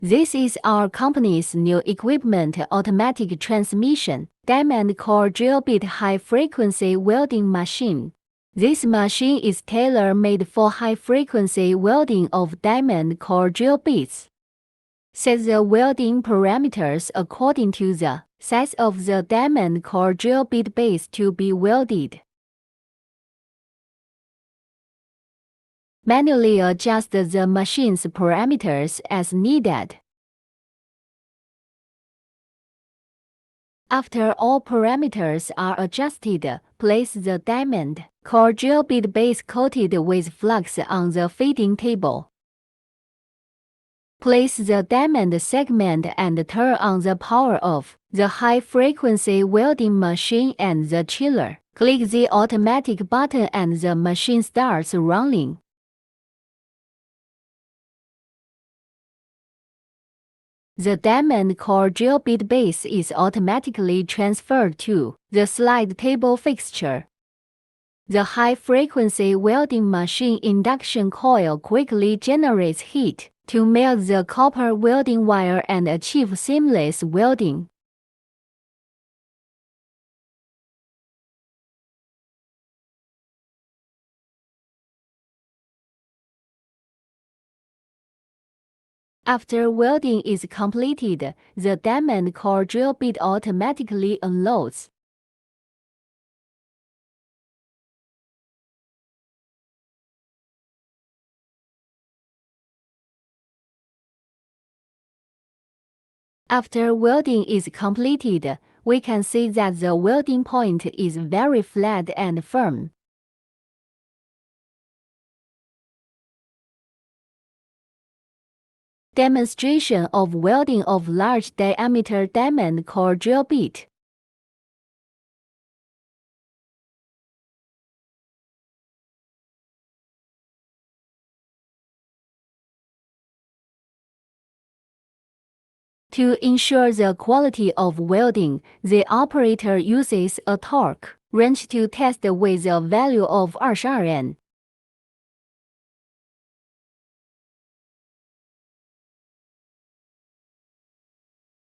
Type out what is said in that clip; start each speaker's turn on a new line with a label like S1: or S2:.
S1: This is our company's new equipment automatic transmission, diamond core drill bit high-frequency welding machine. This machine is tailor-made for high-frequency welding of diamond core drill bits. Set the welding parameters according to the size of the diamond core drill bit base to be welded. Manually adjust the machine's parameters as needed. After all parameters are adjusted, place the diamond core drill bit base coated with flux on the feeding table. Place the diamond segment and turn on the power of the high-frequency welding machine and the chiller. Click the automatic button and the machine starts running. The diamond core drill bit base is automatically transferred to the slide table fixture. The high-frequency welding machine induction coil quickly generates heat to melt the copper welding wire and achieve seamless welding. After welding is completed, the diamond core drill bit automatically unloads. After welding is completed, we can see that the welding point is very flat and firm. Demonstration of welding of large diameter diamond core drill bit. To ensure the quality of welding, the operator uses a torque wrench to test with a value of 20 N.